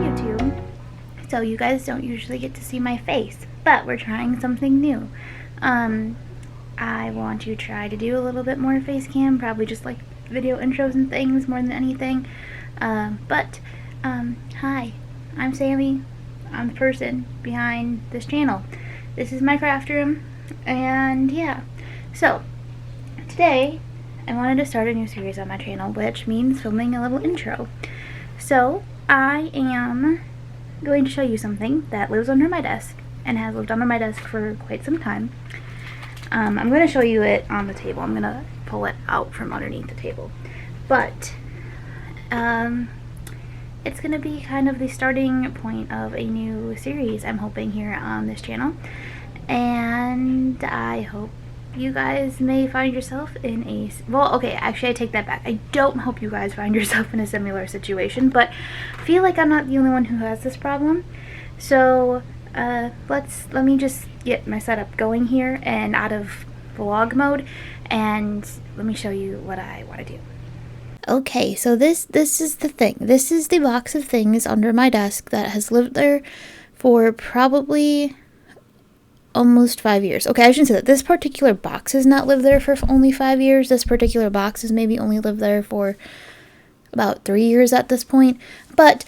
YouTube. So you guys don't usually get to see my face, but we're trying something new. I want to try to do a little bit more face cam, probably just like video intros and things more than anything. Hi, I'm Sammy. I'm the person behind this channel. This is my craft room, and yeah. So, today, I wanted to start a new series on my channel, which means filming a little intro. So, I am going to show you something that lives under my desk, and has lived under my desk for quite some time. I'm going to show you it on the table. I'm going to pull it out from underneath the table. But, it's going to be kind of the starting point of a new series I'm hoping here on this channel. And I hope you guys may find yourself in a... Well, okay, actually I take that back. I don't hope you guys find yourself in a similar situation, but I feel like I'm not the only one who has this problem. So, let me just get my setup going here and out of vlog mode, and let me show you what I want to do. Okay, so this is the thing. This is the box of things under my desk that has lived there for probably almost 5 years. Okay, I shouldn't say that. This particular box has not lived there for only 5 years. This particular box has maybe only lived there for about 3 years at this point. But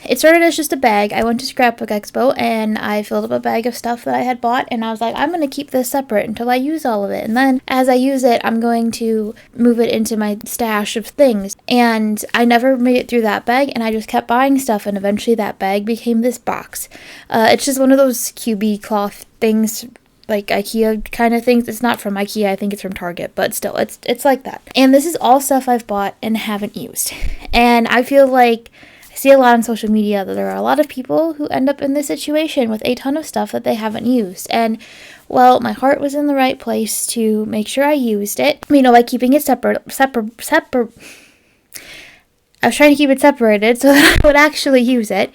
it started as just a bag. I went to Scrapbook Expo and I filled up a bag of stuff that I had bought, and I was like, I'm going to keep this separate until I use all of it. And then as I use it, I'm going to move it into my stash of things. And I never made it through that bag, and I just kept buying stuff, and eventually that bag became this box. It's just one of those QB cloth things, like IKEA kind of things. It's not from IKEA, I think it's from Target, but still, it's like that. And this is all stuff I've bought and haven't used. And I feel like I see a lot on social media that there are a lot of people who end up in this situation with a ton of stuff that they haven't used. And, well, my heart was in the right place to make sure I used it, by keeping it separate. I was trying to keep it separated so that I would actually use it.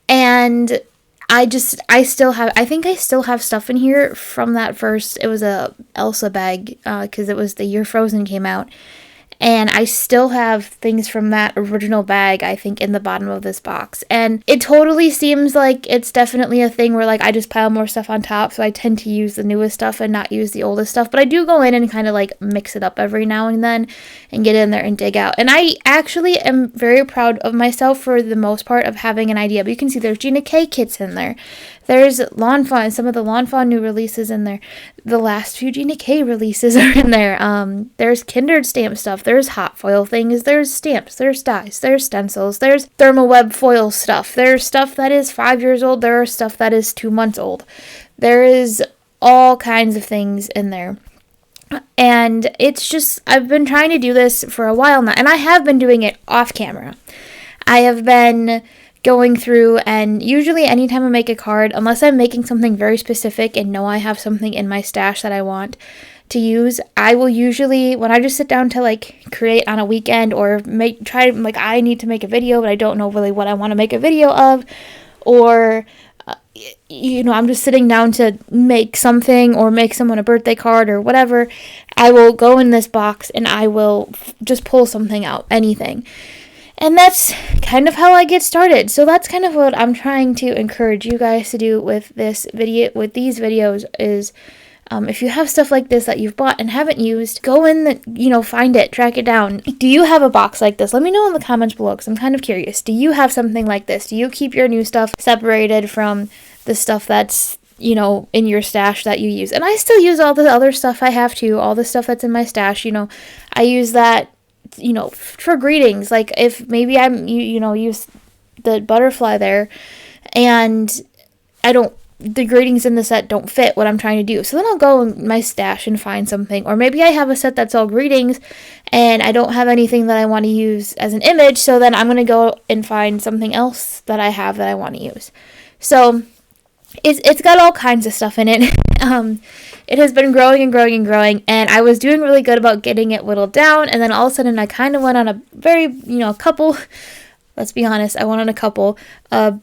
And I still have stuff in here from that first, it was a Elsa bag, because it was the year Frozen came out. And I still have things from that original bag, I think, in the bottom of this box. And it totally seems like it's definitely a thing where, like, I just pile more stuff on top, so I tend to use the newest stuff and not use the oldest stuff. But I do go in and kind of, like, mix it up every now and then and get in there and dig out. And I actually am very proud of myself for the most part of having an idea. But you can see there's Gina K kits in there. There's Lawn Fawn, some of the Lawn Fawn new releases in there. The last few Gina K releases are in there. There's Kindred stamp stuff. There's hot foil things. There's stamps. There's dies. There's stencils. There's thermal web foil stuff. There's stuff that is 5 years old. There are stuff that is 2 months old. There is all kinds of things in there. And it's just, I've been trying to do this for a while now. And I have been doing it off camera. I have been going through, and usually anytime I make a card, unless I'm making something very specific and know I have something in my stash that I want to use, I will usually, when I just sit down to like create on a weekend or I need to make a video, but I don't know really what I want to make a video of, or I'm just sitting down to make something or make someone a birthday card or whatever, I will go in this box and I will just pull something out, anything. And that's kind of how I get started. So that's kind of what I'm trying to encourage you guys to do with this video, with these videos, is if you have stuff like this that you've bought and haven't used, go in, find it, track it down. Do you have a box like this? Let me know in the comments below, because I'm kind of curious. Do you have something like this? Do you keep your new stuff separated from the stuff that's, in your stash that you use? And I still use all the other stuff I have too, all the stuff that's in my stash. I use that, for greetings. Like if maybe I'm, use the butterfly there, and the greetings in the set don't fit what I'm trying to do. So then I'll go in my stash and find something. Or maybe I have a set that's all greetings and I don't have anything that I want to use as an image. So then I'm going to go and find something else that I have that I want to use. So it's got all kinds of stuff in it. It has been growing and growing and growing, and I was doing really good about getting it whittled down, and then all of a sudden I kind of went on a very, couple, let's be honest, I went on a couple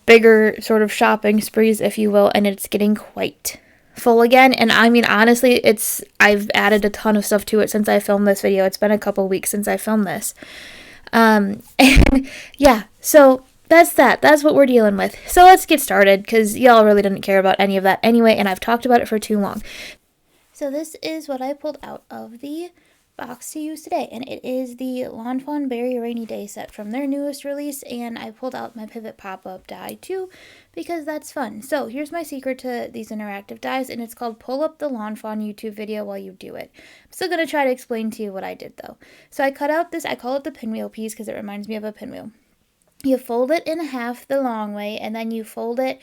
bigger sort of shopping sprees, if you will, and it's getting quite full again. And I mean, honestly, I've added a ton of stuff to it since I filmed this video. It's been a couple weeks since I filmed this. And yeah, so that's that. That's what we're dealing with. So let's get started, because y'all really didn't care about any of that anyway, and I've talked about it for too long. So this is what I pulled out of the box to use today, and it is the Lawn Fawn Berry Rainy Day set from their newest release, and I pulled out my pivot pop-up die too, because that's fun. So here's my secret to these interactive dies, and it's called Pull Up the Lawn Fawn YouTube video while you do it. I'm still going to try to explain to you what I did though. So I cut out this, I call it the pinwheel piece because it reminds me of a pinwheel. You fold it in half the long way, and then you fold it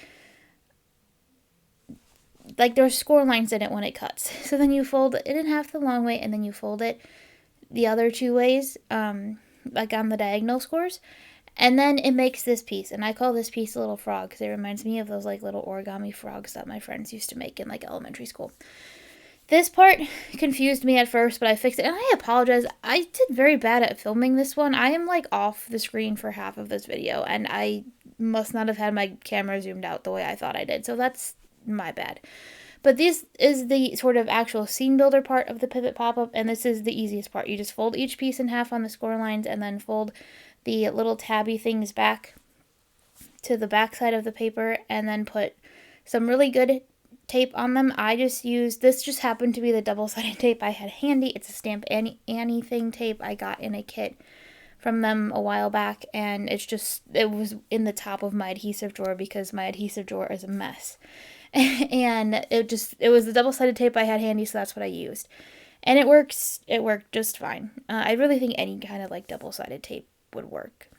like there's score lines in it when it cuts. So then you fold it in half the long way, and then you fold it the other two ways, like on the diagonal scores. And then it makes this piece, and I call this piece a little frog because it reminds me of those like little origami frogs that my friends used to make in like elementary school. This part confused me at first, but I fixed it, and I apologize. I did very bad at filming this one. I am like off the screen for half of this video, and I must not have had my camera zoomed out the way I thought I did, so that's my bad. But this is the sort of actual scene builder part of the pivot pop-up, and this is the easiest part. You just fold each piece in half on the score lines, and then fold the little tabby things back to the back side of the paper, and then put some really good tape on them. I just used, this just happened to be the double-sided tape I had handy. It's a Stamp Annie thing tape I got in a kit from them a while back, and it was in the top of my adhesive drawer because my adhesive drawer is a mess. And it was the double-sided tape I had handy, so that's what I used. And it worked just fine. I really think any kind of like double-sided tape would work.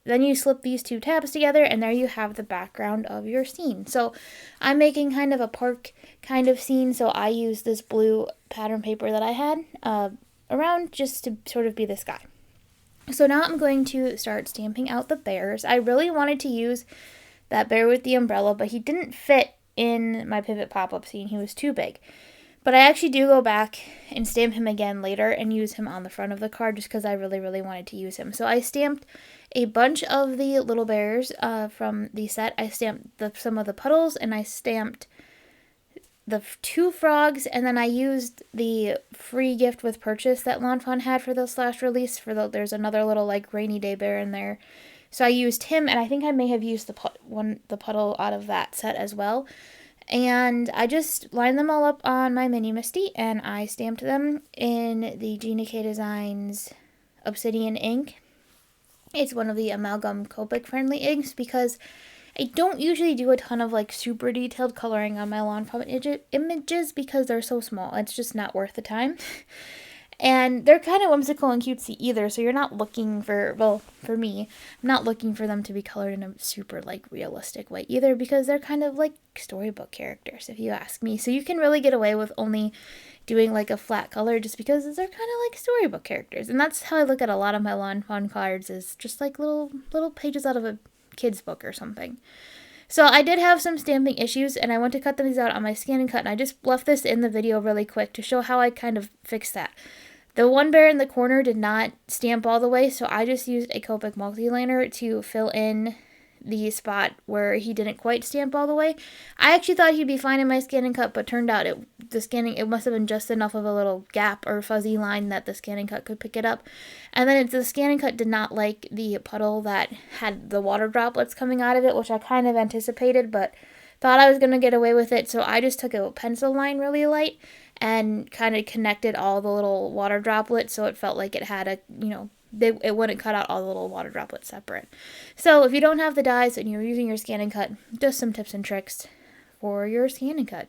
Then you slip these two tabs together, and there you have the background of your scene. So I'm making kind of a park kind of scene, so I used this blue pattern paper that I had around just to sort of be the sky. So now I'm going to start stamping out the bears. I really wanted to use that bear with the umbrella, but he didn't fit in my pivot pop-up scene. He was too big. But I actually do go back and stamp him again later and use him on the front of the card just because I really, really wanted to use him. So I stamped a bunch of the little bears from the set. I stamped some of the puddles, and I stamped the two frogs, and then I used the free gift with purchase that Lawn Fawn had for the slash release. There's another little like rainy day bear in there. So I used him, and I think I may have used the puddle out of that set as well. And I just lined them all up on my mini Misty, and I stamped them in the Gina K Designs Obsidian ink. It's one of the amalgam Copic friendly inks because I don't usually do a ton of like super detailed coloring on my Lawn Fawn images because they're so small. It's just not worth the time. And they're kind of whimsical and cutesy either, so you're not looking for, well, for me, I'm not looking for them to be colored in a super, like, realistic way either, because they're kind of like storybook characters, if you ask me. So you can really get away with only doing, like, a flat color just because they're kind of like storybook characters. And that's how I look at a lot of my Lawn Fawn cards, is just like little pages out of a kid's book or something. So I did have some stamping issues, and I went to cut these out on my scan and cut, and I just left this in the video really quick to show how I kind of fixed that. The one bear in the corner did not stamp all the way, so I just used a Copic multi-liner to fill in the spot where he didn't quite stamp all the way. I actually thought he'd be fine in my scan and cut, but turned out it must have been just enough of a little gap or fuzzy line that the scan and cut could pick it up. And then the scan and cut did not like the puddle that had the water droplets coming out of it, which I kind of anticipated, but thought I was going to get away with it, so I just took a pencil line really light and kind of connected all the little water droplets so it felt like it had a, it wouldn't cut out all the little water droplets separate. So if you don't have the dies and you're using your scan and cut, just some tips and tricks for your scan and cut.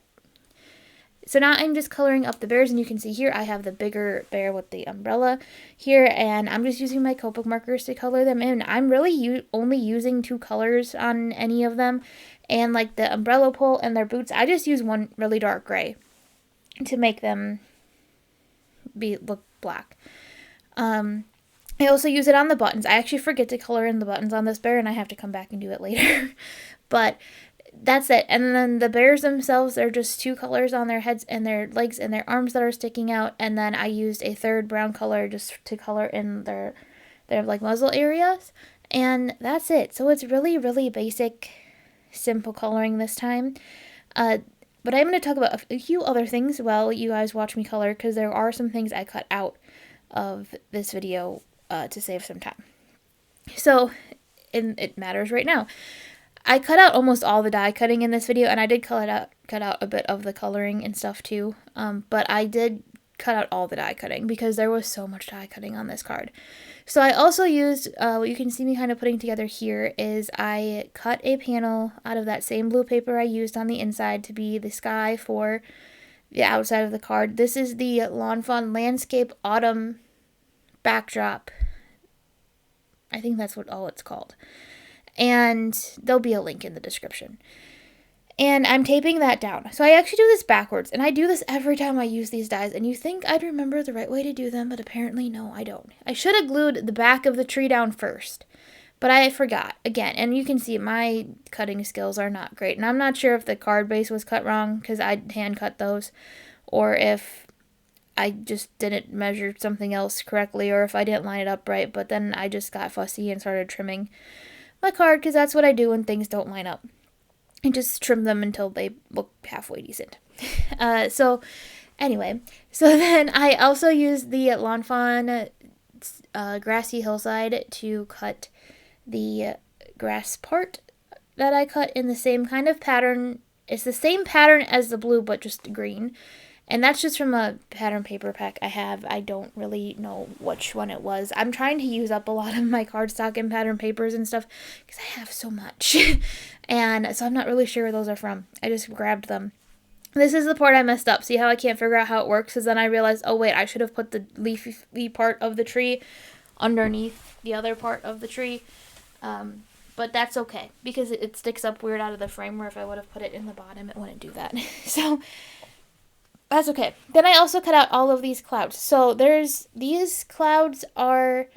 So now I'm just coloring up the bears, and you can see here I have the bigger bear with the umbrella here, and I'm just using my Copic markers to color them in. I'm really only using 2 colors on any of them, and like the umbrella pole and their boots, I just use one really dark gray to make them look black. I also use it on the buttons. I actually forget to color in the buttons on this bear, and I have to come back and do it later. But that's it. And then the bears themselves, they're just 2 colors on their heads and their legs and their arms that are sticking out. And then I used a third brown color just to color in their like muzzle areas. And that's it. So it's really, really basic, simple coloring this time. But I'm going to talk about a few other things while you guys watch me color, because there are some things I cut out of this video to save some time. So, it matters right now. I cut out almost all the die cutting in this video, and I did cut out a bit of the coloring and stuff too. But I did cut out all the die cutting because there was so much die cutting on this card. So I also used, what you can see me kind of putting together here is I cut a panel out of that same blue paper I used on the inside to be the sky for the outside of the card. This is the Lawn Fawn Landscape Autumn backdrop. I think that's what all it's called. And there'll be a link in the description. And I'm taping that down. So I actually do this backwards, and I do this every time I use these dies, and you think I'd remember the right way to do them, but apparently no, I don't. I should have glued the back of the tree down first, but I forgot, again, and you can see my cutting skills are not great, and I'm not sure if the card base was cut wrong, because I hand cut those, or if I just didn't measure something else correctly, or if I didn't line it up right, but then I just got fussy and started trimming my card, because that's what I do when things don't line up. And just trim them until they look halfway decent. So then I also used the Lawn Fawn Grassy Hillside to cut the grass part that I cut in the same kind of pattern. It's the same pattern as the blue, but just green. And that's just from a pattern paper pack I have. I don't really know which one it was. I'm trying to use up a lot of my cardstock and pattern papers and stuff because I have so much. And so I'm not really sure where those are from. I just grabbed them. This is the part I messed up. See how I can't figure out how it works? Because then I realized, oh wait, I should have put the leafy part of the tree underneath the other part of the tree. But that's okay because it sticks up weird out of the frame, where if I would have put it in the bottom, it wouldn't do that. So that's okay. Then I also cut out all of these clouds. So these clouds are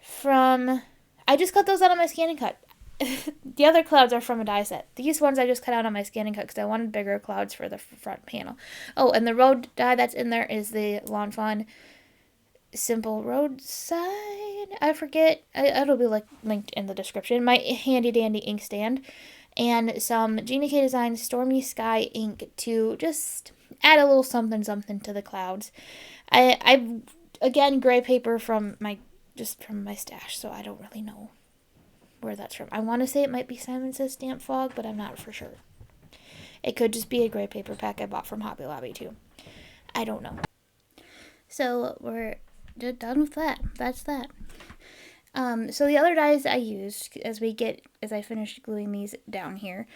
from, I just cut those out on my scan and cut. The other clouds are from a die set. These ones I just cut out on my scan and cut because I wanted bigger clouds for the front panel. Oh, and the road die that's in there is the Lawn Fawn Simple Roadside. I forget. It'll be linked in the description. My handy dandy ink stand. And some Gina K Designs Stormy Sky ink to just add a little something to the clouds. I again, gray paper from my stash, so I don't really know where that's from. I want to say it might be Simon Says Stamp Fog, but I'm not for sure. It could just be a gray paper pack I bought from Hobby Lobby too. I don't know. So we're done with that. That's that. So the other dies I used as I finished gluing these down here.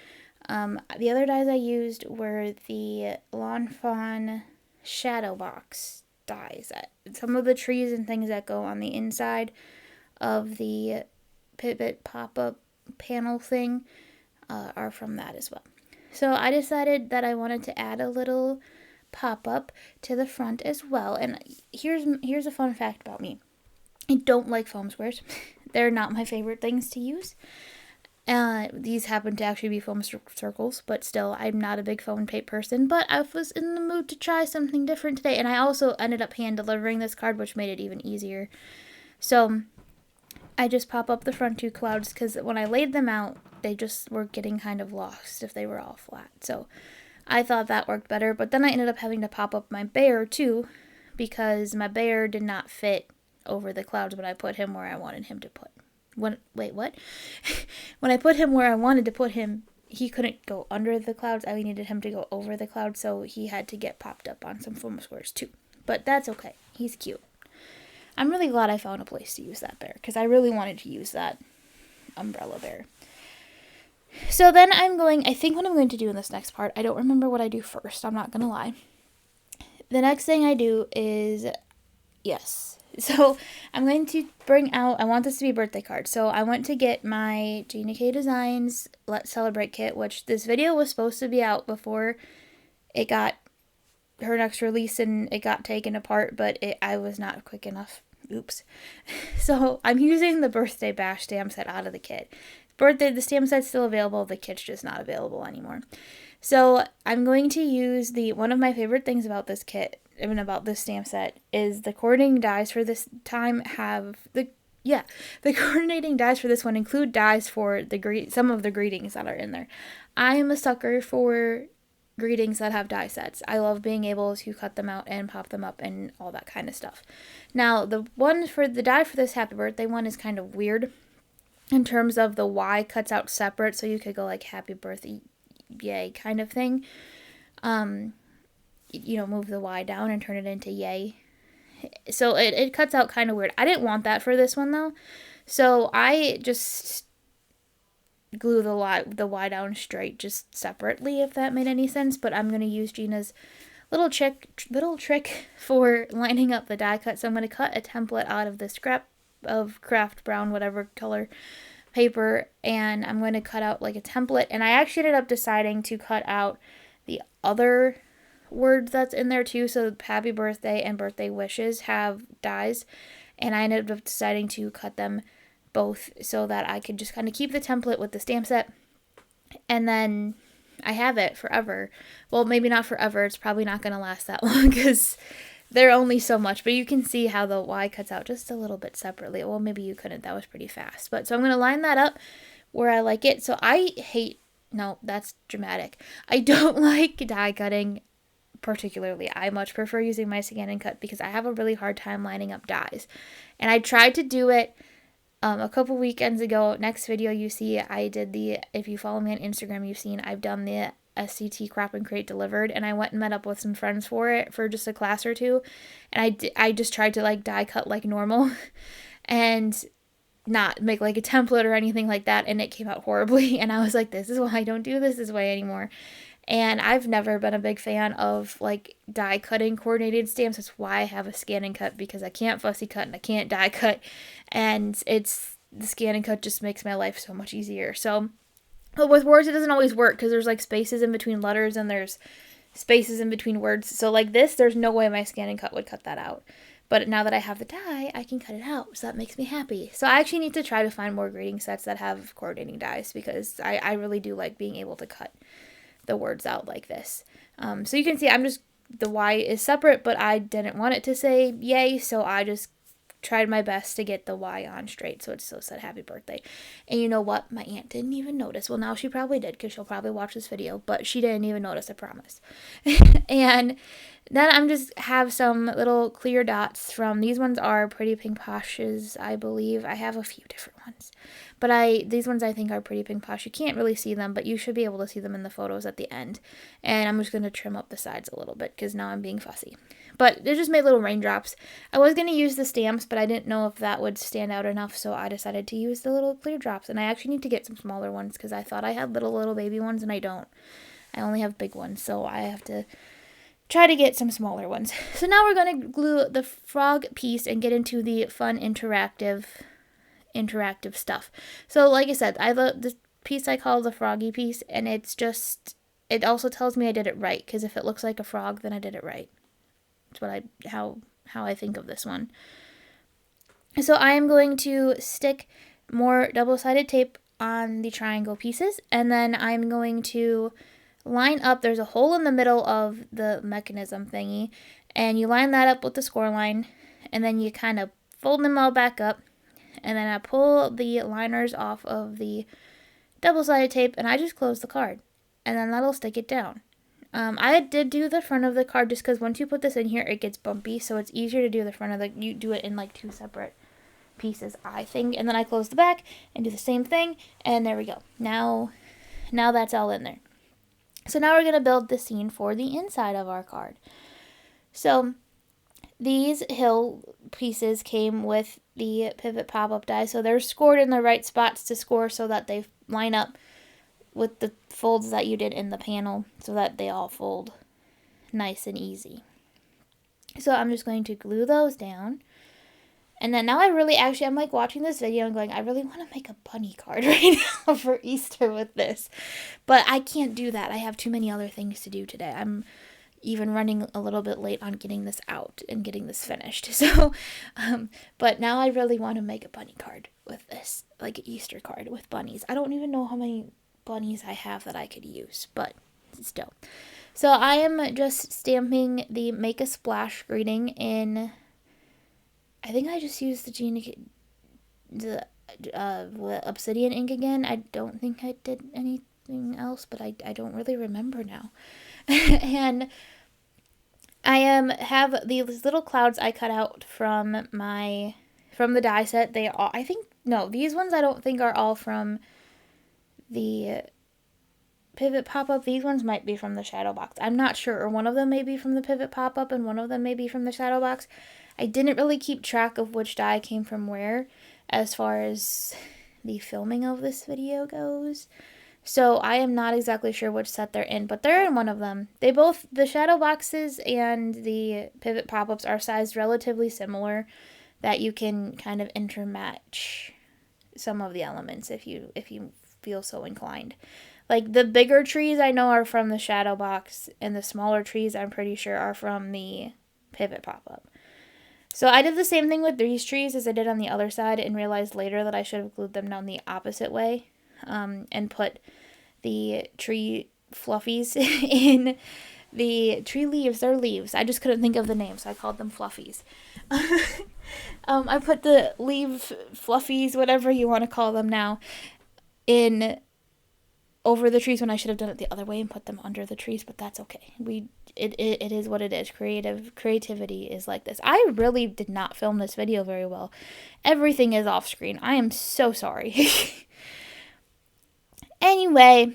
The other dies I used were the Lawn Fawn Shadow Box dies. Some of the trees and things that go on the inside of the pivot pop-up panel thing are from that as well. So I decided that I wanted to add a little pop-up to the front as well. And here's a fun fact about me. I don't like foam squares. They're not my favorite things to use. These happen to actually be foam circles, but still, I'm not a big foam tape person, but I was in the mood to try something different today, and I also ended up hand delivering this card, which made it even easier. So I just pop up the front two clouds, because when I laid them out, they just were getting kind of lost if they were all flat. So I thought that worked better, but then I ended up having to pop up my bear too, because my bear did not fit over the clouds when I put him where I wanted him to put. Wait, what? When I put him where I wanted to put him, he couldn't go under the clouds. I needed him to go over the clouds, so he had to get popped up on some foam squares too. But that's okay. He's cute. I'm really glad I found a place to use that bear, because I really wanted to use that umbrella bear. So then I think what I'm going to do in this next part, I don't remember what I do first, I'm not going to lie. The next thing I do is, yes. So I'm going to bring out, I want this to be a birthday card. So I went to get my Gina K Designs Let's Celebrate kit, which this video was supposed to be out before it got her next release and it got taken apart, but I was not quick enough. Oops. So I'm using the birthday bash stamp set out of the kit. The stamp set's still available, the kit's just not available anymore. So I'm going to use one of my favorite things about this kit, even about this stamp set, is the coordinating dies for this time have the coordinating dies for this one include dies for some of the greetings that are in there. I am a sucker for greetings that have die sets. I love being able to cut them out and pop them up and all that kind of stuff. Now, the one for the die for this happy birthday one is kind of weird in terms of the Y cuts out separate, so you could go like happy birthday, yay kind of thing. Move the Y down and turn it into yay. So it cuts out kind of weird. I didn't want that for this one though, so I just glue the Y down straight, just separately, if that made any sense. But I'm gonna use Gina's little trick for lining up the die cut. So I'm gonna cut a template out of this scrap of craft brown, whatever color paper, and I'm going to cut out like a template. And I actually ended up deciding to cut out the other words that's in there too. So happy birthday and birthday wishes have dies, and I ended up deciding to cut them both so that I could just kind of keep the template with the stamp set, and then I have it forever. Well, maybe not forever. It's probably not going to last that long because they're only so much, but you can see how the Y cuts out just a little bit separately. Well, maybe you couldn't. That was pretty fast. But so I'm going to line that up where I like it. So no, that's dramatic. I don't like die cutting particularly. I much prefer using my scan and cut because I have a really hard time lining up dies. And I tried to do it a couple weekends ago. Next video you see, I did if you follow me on Instagram, you've seen I've done the SCT Crop and Crate delivered, and I went and met up with some friends for it for just a class or two, and I just tried to like die cut like normal and not make like a template or anything like that, and it came out horribly. And I was like, this is why I don't do this way anymore. And I've never been a big fan of like die cutting coordinated stamps. That's why I have a scan and cut, because I can't fussy cut and I can't die cut, and the scan and cut just makes my life so much easier. So, but with words it doesn't always work because there's like spaces in between letters and there's spaces in between words. So like this, there's no way my scan and cut would cut that out. But now that I have the die, I can cut it out, so that makes me happy. So I actually need to try to find more greeting sets that have coordinating dies, because I really do like being able to cut the words out like this. So you can see the Y is separate, but I didn't want it to say yay, so I just tried my best to get the Y on straight so it still said happy birthday. And you know what? My aunt didn't even notice. Well, now she probably did, because she'll probably watch this video, but she didn't even notice, I promise. And then I'm just have some little clear dots from, these ones are Pretty Pink Posh's, I believe. I have a few different ones, but these ones I think are Pretty Pink Posh. You can't really see them, but you should be able to see them in the photos at the end. And I'm just going to trim up the sides a little bit because now I'm being fussy. But they just made little raindrops. I was going to use the stamps, but I didn't know if that would stand out enough, so I decided to use the little clear drops. And I actually need to get some smaller ones because I thought I had little baby ones, and I don't. I only have big ones, so I have to try to get some smaller ones. So now we're going to glue the frog piece and get into the fun interactive stuff. So like I said, the piece I call the froggy piece, and it also tells me I did it right, because if it looks like a frog, then I did it right. That's how I think of this one. So I am going to stick more double-sided tape on the triangle pieces, and then I'm going to line up, there's a hole in the middle of the mechanism thingy, and you line that up with the score line, and then you kind of fold them all back up, and then I pull the liners off of the double-sided tape, and I just close the card, and then that'll stick it down. I did do the front of the card just because once you put this in here, it gets bumpy, so it's easier to do the front of you do it in like two separate pieces, I think, and then I close the back and do the same thing, and there we go. Now that's all in there. So now we're going to build the scene for the inside of our card. So these hill pieces came with the pivot pop-up die, so they're scored in the right spots to score so that they line up with the folds that you did in the panel, so that they all fold nice and easy. So I'm just going to glue those down. And then now I'm like watching this video and going, I really want to make a bunny card right now for Easter with this. But I can't do that. I have too many other things to do today. I'm even running a little bit late on getting this out and getting this finished. So, but now I really want to make a bunny card with this, like an Easter card with bunnies. I don't even know how many bunnies I have that I could use, but still. So I am just stamping the Make a Splash greeting in, I think I just used the obsidian ink again. I don't think I did anything else, but I don't really remember now. And I have these little clouds I cut out from the die set. They are, I think, no, these ones I don't think are all from the pivot pop-up. These ones might be from the shadow box. I'm not sure. Or one of them may be from the pivot pop-up and one of them may be from the shadow box. I didn't really keep track of which die came from where as far as the filming of this video goes. So I am not exactly sure which set they're in, but they're in one of them. The shadow boxes and the pivot pop-ups are sized relatively similar, that you can kind of intermatch some of the elements if you feel so inclined. Like the bigger trees I know are from the shadow box, and the smaller trees I'm pretty sure are from the pivot pop-up. So I did the same thing with these trees as I did on the other side, and realized later that I should have glued them down the opposite way, and put the tree fluffies in the tree leaves. They're leaves. I just couldn't think of the name, so I called them fluffies. I put the leaf fluffies, whatever you want to call them now, in over the trees when I should have done it the other way and put them under the trees, but that's okay. It is what it is. Creativity is like this. I really did not film this video very well. Everything is off screen. I am so sorry. Anyway,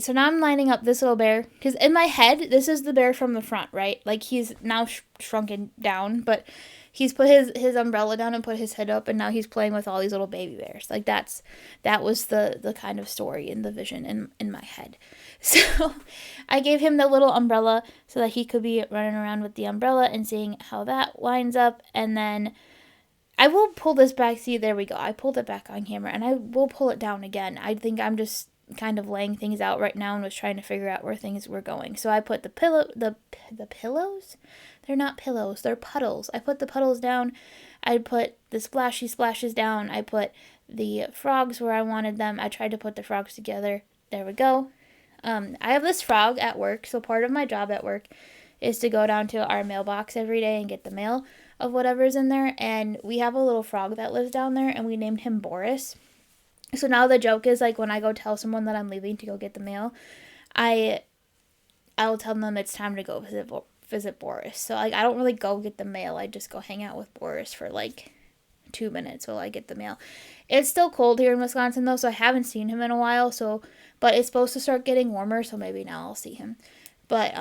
so now I'm lining up this little bear, because in my head, this is the bear from the front, right? Like, he's now shrunken down, but he's put his umbrella down and put his head up, and now he's playing with all these little baby bears. Like, that was the kind of story and the vision in my head. So I gave him the little umbrella so that he could be running around with the umbrella and seeing how that winds up, and then I will pull this back. See, there we go. I pulled it back on camera, and I will pull it down again. I think I'm just kind of laying things out right now and was trying to figure out where things were going. So I put the pillows? They're not pillows. They're puddles. I put the puddles down. I put the splashy splashes down. I put the frogs where I wanted them. I tried to put the frogs together. There we go. I have this frog at work, so part of my job at work is to go down to our mailbox every day and get the mail of whatever's in there, and we have a little frog that lives down there, and we named him Boris. So now the joke is, like, when I go tell someone that I'm leaving to go get the mail, I'll tell them it's time to go visit Boris. So, like, I don't really go get the mail. I just go hang out with Boris for, like, 2 minutes while I get the mail. It's still cold here in Wisconsin, though, so I haven't seen him in a while. But it's supposed to start getting warmer, so maybe now I'll see him. But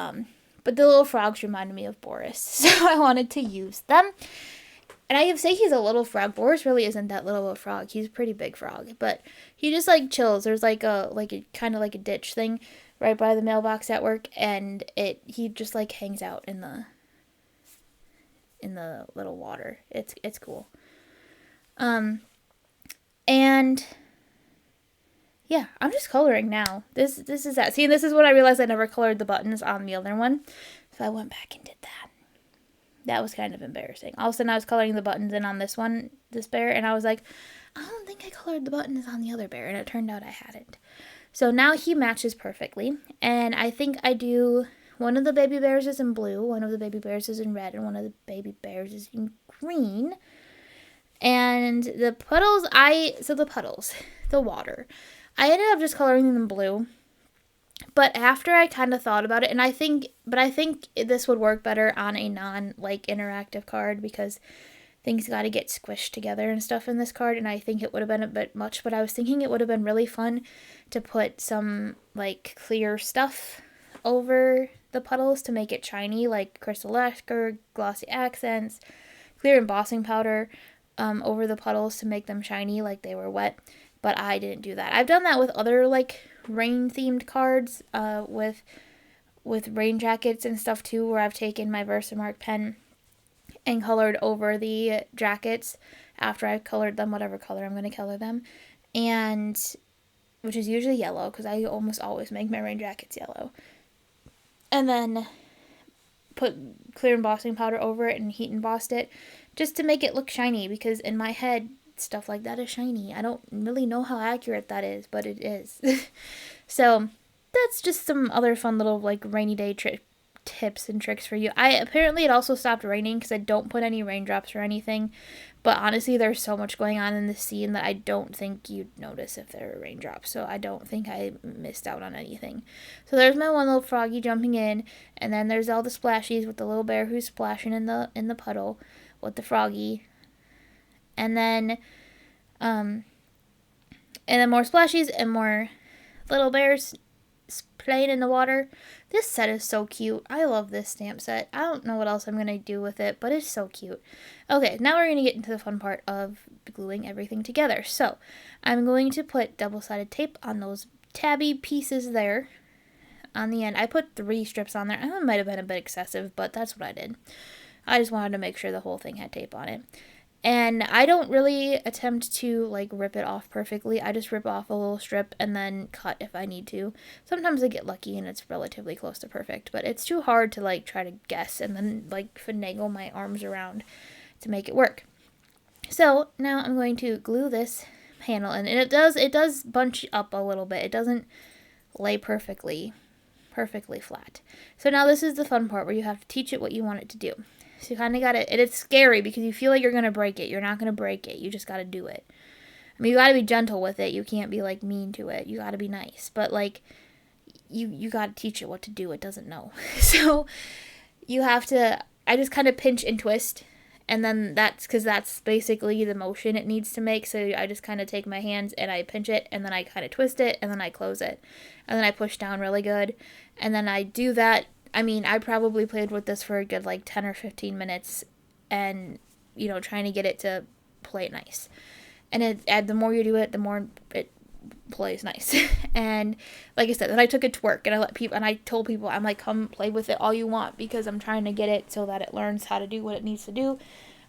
the little frogs reminded me of Boris, so I wanted to use them. And I say he's a little frog. Boris really isn't that little of a frog. He's a pretty big frog, but he just, like, chills. There's like a kind of like a ditch thing right by the mailbox at work, and he just, like, hangs out in the little water. It's cool. And yeah, I'm just coloring now. This is that. See, this is when I realized I never colored the buttons on the other one, so I went back and did that. That was kind of embarrassing. All of a sudden, I was coloring the buttons in on this bear, and I was like, I don't think I colored the buttons on the other bear, and it turned out I hadn't. So now he matches perfectly, and I think I do, one of the baby bears is in blue, one of the baby bears is in red, and one of the baby bears is in green. And the water, I ended up just coloring them blue. But after I kind of thought about it, and I think this would work better on a interactive card, because things got to get squished together and stuff in this card, and I think it would have been a bit much, but I was thinking it would have been really fun to put some, like, clear stuff over the puddles to make it shiny, like crystal lacquer, glossy accents, clear embossing powder over the puddles to make them shiny like they were wet, but I didn't do that. I've done that with other, like, rain-themed cards, with rain jackets and stuff too, where I've taken my Versamark pen and colored over the jackets after I've colored them, whatever color I'm going to color them, and which is usually yellow, because I almost always make my rain jackets yellow, and then put clear embossing powder over it and heat embossed it just to make it look shiny, because in my head stuff like that is shiny. I don't really know how accurate that is, but it is. So that's just some other fun little, like, rainy day tips and tricks for you. Apparently it also stopped raining because I don't put any raindrops or anything. But honestly, there's so much going on in the scene that I don't think you'd notice if there were raindrops. So I don't think I missed out on anything. So there's my one little froggy jumping in, and then there's all the splashies with the little bear who's splashing in the puddle with the froggy. And then more splashies and more little bears playing in the water. This set is so cute. I love this stamp set. I don't know what else I'm going to do with it, but it's so cute. Okay, now we're going to get into the fun part of gluing everything together. So, I'm going to put double-sided tape on those tabby pieces there on the end. I put 3 strips on there. I know it might have been a bit excessive, but that's what I did. I just wanted to make sure the whole thing had tape on it. And I don't really attempt to, like, rip it off perfectly. I just rip off a little strip and then cut if I need to. Sometimes I get lucky and it's relatively close to perfect. But it's too hard to, like, try to guess and then, like, finagle my arms around to make it work. So, now I'm going to glue this panel in. And it does bunch up a little bit. It doesn't lay perfectly flat. So now this is the fun part where you have to teach it what you want it to do. So you kind of got to, and it's scary because you feel like you're going to break it. You're not going to break it. You just got to do it. I mean, you got to be gentle with it. You can't be, like, mean to it. You got to be nice. But, like, you got to teach it what to do. It doesn't know. So you have to, I just kind of pinch and twist. And then because that's basically the motion it needs to make. So I just kind of take my hands and I pinch it. And then I kind of twist it. And then I close it. And then I push down really good. And then I do that. I mean, I probably played with this for a good, like, 10 or 15 minutes and, you know, trying to get it to play nice. And the more you do it, the more it plays nice. And, like I said, then I took it to work and I told people, I'm like, come play with it all you want because I'm trying to get it so that it learns how to do what it needs to do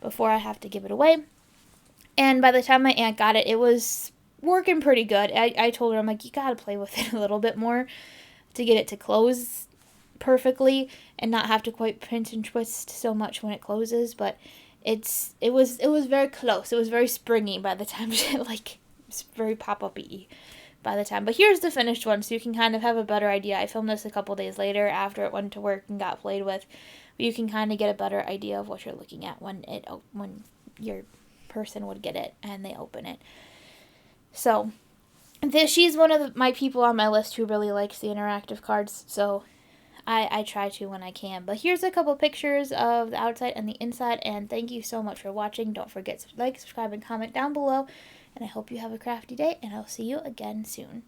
before I have to give it away. And by the time my aunt got it, it was working pretty good. I told her, I'm like, you gotta play with it a little bit more to get it to close perfectly and not have to quite pinch and twist so much when it closes, but it was very close. It was very springy by the time it's very pop-up-y by the time. But here's the finished one so you can kind of have a better idea. I filmed this a couple days later after it went to work and got played with. But you can kind of get a better idea of what you're looking at when your person would get it and they open it. So she's one of my people on my list who really likes the interactive cards, so I try to when I can. But here's a couple pictures of the outside and the inside, and thank you so much for watching. Don't forget to like, subscribe, and comment down below, and I hope you have a crafty day, and I'll see you again soon.